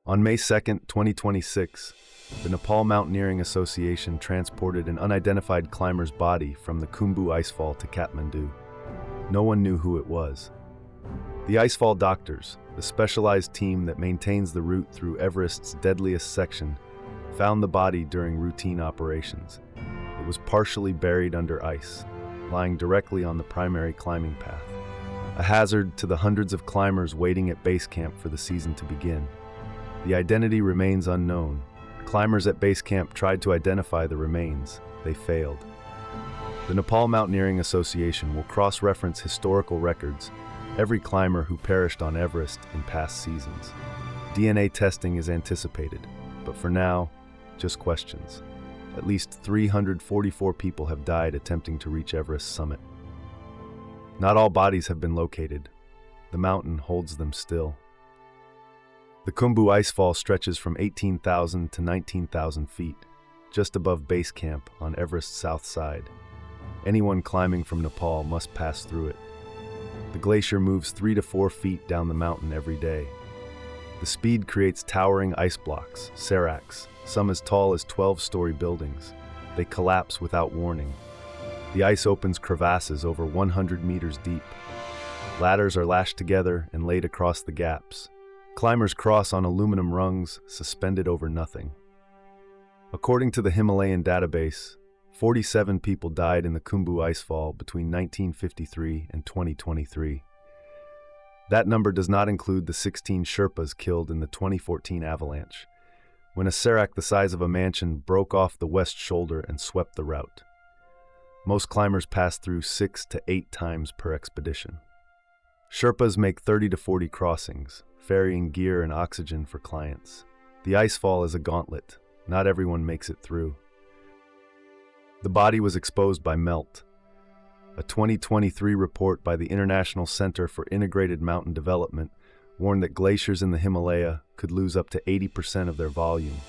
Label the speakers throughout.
Speaker 1: On May 2, 2026, the Nepal Mountaineering Association transported an unidentified climber's body from the Khumbu Icefall to Kathmandu. No one knew who it was. The Icefall Doctors, the specialized team that maintains the route through Everest's deadliest section, found the body during routine operations. It was partially buried under ice, lying directly on the primary climbing path, a hazard to the hundreds of climbers waiting at base camp for the season to begin. The identity remains unknown. Climbers at base camp tried to identify the remains. They failed. The Nepal Mountaineering Association will cross-reference historical records, every climber who perished on Everest in past seasons. DNA testing is anticipated, but for now, just questions. At least 344 people have died attempting to reach Everest's summit. Not all bodies have been located. The mountain holds them still. The Khumbu Icefall stretches from 18,000 to 19,000 feet, just above base camp on Everest's south side. Anyone climbing from Nepal must pass through it. The glacier moves 3 to 4 feet down the mountain every day. The speed creates towering ice blocks, seracs, some as tall as 12-story buildings. They collapse without warning. The ice opens crevasses over 100 meters deep. Ladders are lashed together and laid across the gaps. Climbers cross on aluminum rungs suspended over nothing. According to the Himalayan database, 47 people died in the Khumbu Icefall between 1953 and 2023. That number does not include the 16 Sherpas killed in the 2014 avalanche, when a serac the size of a mansion broke off the west shoulder and swept the route. Most climbers pass through 6 to 8 times per expedition. Sherpas make 30 to 40 crossings, ferrying gear and oxygen for clients. The Icefall is a gauntlet. Not everyone makes it through. The body was exposed by melt. A 2023 report by the International Center for Integrated Mountain Development warned that glaciers in the Himalaya could lose up to 80% of their volume.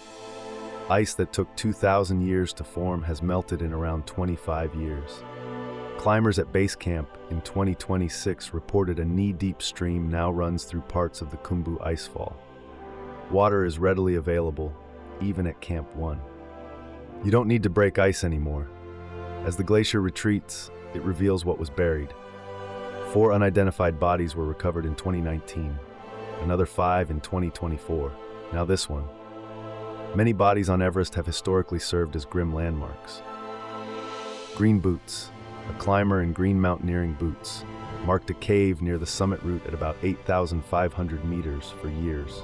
Speaker 1: Ice that took 2,000 years to form has melted in around 25 years. Climbers at base camp in 2026 reported a knee-deep stream now runs through parts of the Khumbu Icefall. Water is readily available, even at Camp 1. You don't need to break ice anymore. As the glacier retreats, it reveals what was buried. 4 unidentified bodies were recovered in 2019, another 5 in 2024, now this one. Many bodies on Everest have historically served as grim landmarks. Green boots. A climber in green mountaineering boots marked a cave near the summit route at about 8,500 meters for years.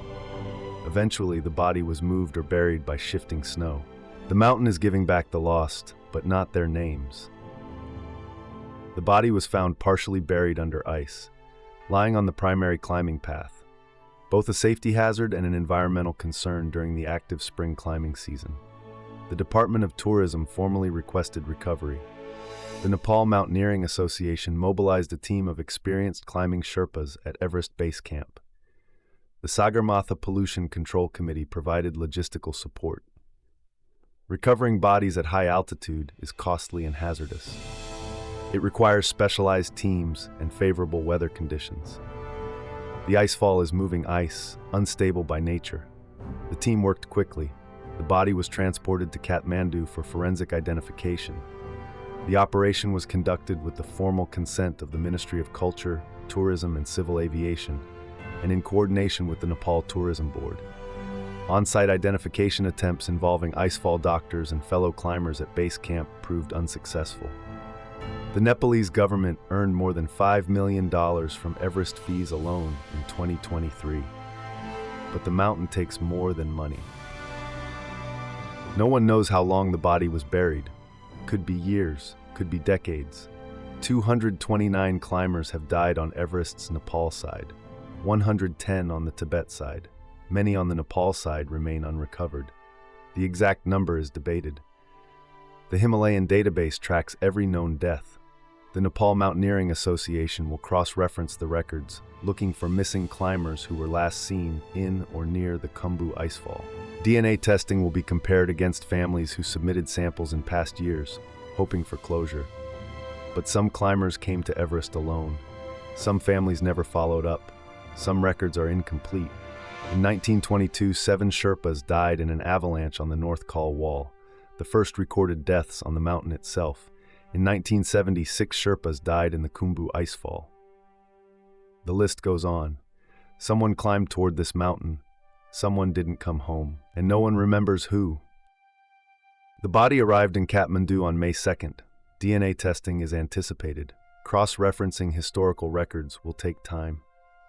Speaker 1: Eventually, the body was moved or buried by shifting snow. The mountain is giving back the lost, but not their names. The body was found partially buried under ice, lying on the primary climbing path, both a safety hazard and an environmental concern during the active spring climbing season. The Department of Tourism formally requested recovery. The Nepal Mountaineering Association mobilized a team of experienced climbing Sherpas at Everest Base Camp. The Sagarmatha Pollution Control Committee provided logistical support. Recovering bodies at high altitude is costly and hazardous. It requires specialized teams and favorable weather conditions. The Icefall is moving ice, unstable by nature. The team worked quickly. The body was transported to Kathmandu for forensic identification. The operation was conducted with the formal consent of the Ministry of Culture, Tourism and Civil Aviation, and in coordination with the Nepal Tourism Board. On-site identification attempts involving Icefall doctors and fellow climbers at base camp proved unsuccessful. The Nepalese government earned more than $5 million from Everest fees alone in 2023. But the mountain takes more than money. No one knows how long the body was buried. Could be years, could be decades. 229 climbers have died on Everest's Nepal side, 110 on the Tibet side. Many on the Nepal side remain unrecovered. The exact number is debated. The Himalayan database tracks every known death. The Nepal Mountaineering Association will cross-reference the records, looking for missing climbers who were last seen in or near the Khumbu Icefall. DNA testing will be compared against families who submitted samples in past years, hoping for closure. But some climbers came to Everest alone. Some families never followed up. Some records are incomplete. In 1922, 7 Sherpas died in an avalanche on the North Col Wall, the first recorded deaths on the mountain itself. In 1970, 6 Sherpas died in the Khumbu Icefall. The list goes on. Someone climbed toward this mountain, someone didn't come home, and no one remembers who. The body arrived in Kathmandu on May 2nd. DNA testing is anticipated. Cross-referencing historical records will take time.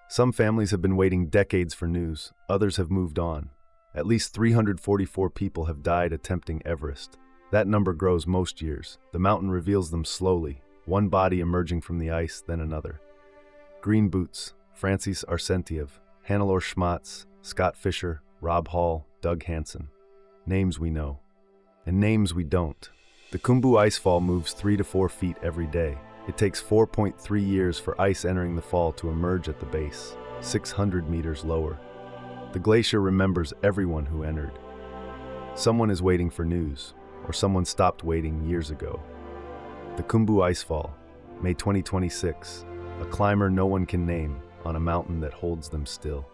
Speaker 1: Some families have been waiting decades for news, others have moved on. At least 344 people have died attempting Everest. That number grows most years. The mountain reveals them slowly, one body emerging from the ice, then another. Green Boots, Francis Arsentiev, Hannelore Schmatz, Scott Fisher, Rob Hall, Doug Hansen. Names we know. And names we don't. The Khumbu Icefall moves 3 to 4 feet every day. It takes 4.3 years for ice entering the fall to emerge at the base, 600 meters lower. The glacier remembers everyone who entered. Someone is waiting for news, or someone stopped waiting years ago. The Khumbu Icefall, May 2026, a climber no one can name on a mountain that holds them still.